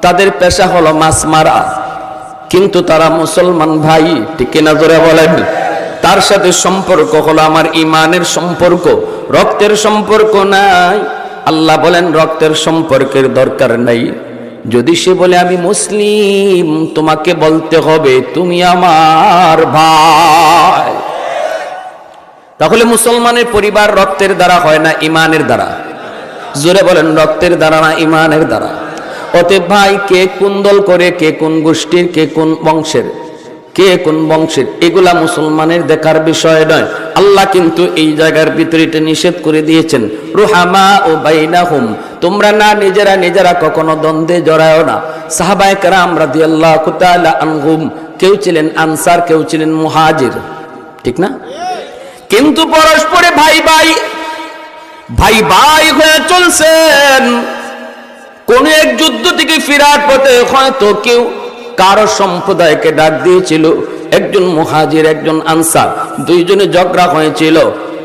তাদের পেশা হলো মাছ মারা, কিন্তু তারা মুসলমান ভাই, ঠিক কিনা জোরে বলেন? তার সাথে সম্পর্ক হলো আমার ইমানের সম্পর্ক, রক্তের সম্পর্ক নাই। আল্লাহ বলেন রক্তের সম্পর্কের দরকার নাই। যদি সে বলে আমি মুসলিম, তোমাকে বলতে হবে তুমি আমার ভাই। তাহলে মুসলমানের পরিবার রক্তের দ্বারা হয় না, ইমানের দ্বারা। জোরে বলেন, রক্তের দ্বারা না, ইমানের দ্বারা। অতএব ভাই, কে কোন দল করে, কে কোন গোষ্ঠীর, কে কোন বংশের, কে কোন বংশের, এগুলা মুসলমানের দেখার বিষয় নয়। আল্লাহ কিন্তু এই জায়গার ভিতরে এটা নিষেধ করে দিয়েছেন, রুহামা ও বাইনাহুম, তোমরা না নিজেরা নিজেরা কখনো দ্বন্দ্বে জড়ায়ও না। সাহাবায়ে কেরাম রাদিয়াল্লাহু তাআলা আনহুম, কেউ ছিলেন আনসার, কেউ ছিলেন মুহাজির, ঠিক না? কিন্তু পরস্পরে ভাই ভাই ভাই ভাই হয়ে চলছেন। কোন এক যুদ্ধ থেকে ফেরার পথে হয়তো কেউ কারো সম্প্রদায়কে ডাক দিয়েছিল, একজন মুহাজির একজন আনসার, দুইজনে ঝগড়া হয়েছিল।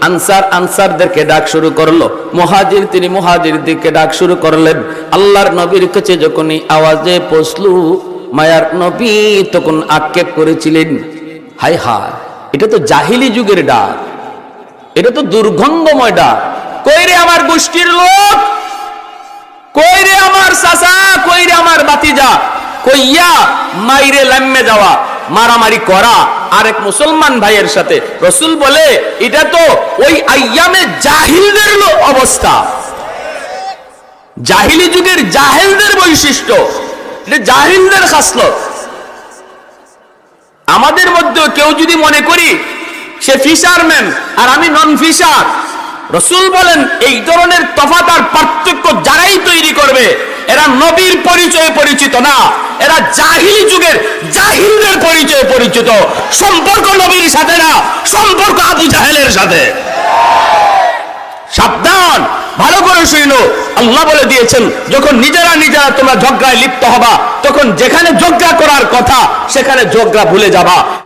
আনসার আনসারদেরকে ডাক শুরু করলো, মুহাজির তিনি মুহাজিরদেরকে ডাক শুরু করলেন। আল্লাহর নবীর কাছে যখনই আওয়াজে পৌঁছল, মায়ার নবী তখন আক্ষেপ করেছিলেন, হায় হায়, এটা তো জাহিলি যুগের ডাক, এটা তো দুর্গন্ধময় ডাক। কই রে আমার গোষ্ঠীর লোক, কই রে আমার চাচা, কই রে আমার বাতিজা, কইয়া মাইরে লাম্মে যাওয়া, মারামারি করা আরেক মুসলমান ভাইয়ের সাথে। রাসূল বলে এটা তো ওই আইয়ামে জাহিলদের অবস্থা, জাহিলি যুগের জাহেলদের বৈশিষ্ট্য, এটা জাহিলদের খাসলত। আমাদের মধ্যে কেউ যদি মনে করি সে ফিশারম্যান আর আমি নন ফিশার, রাসূল বলেন এই ধরনের তফাৎ আর পার্থক্য যারাই তৈরি করবে এরা নবীর পরিচয়ে পরিচিত না, এরা জাহিলি যুগের জাহিলদের পরিচয়ে পরিচিত। সম্পর্ক নবীর সাথে না, সম্পর্ক আবু জাহেলের সাথে। সাবধান, ভালো করে শুনো। আল্লাহ বলে দিয়েছেন যখন নিজেরা নিজেরা তোমরা ঝগড়ায় লিপ্ত হবা, তখন যেখানে ঝগড়া করার কথা সেখানে ঝগড়া ভুলে যাবা।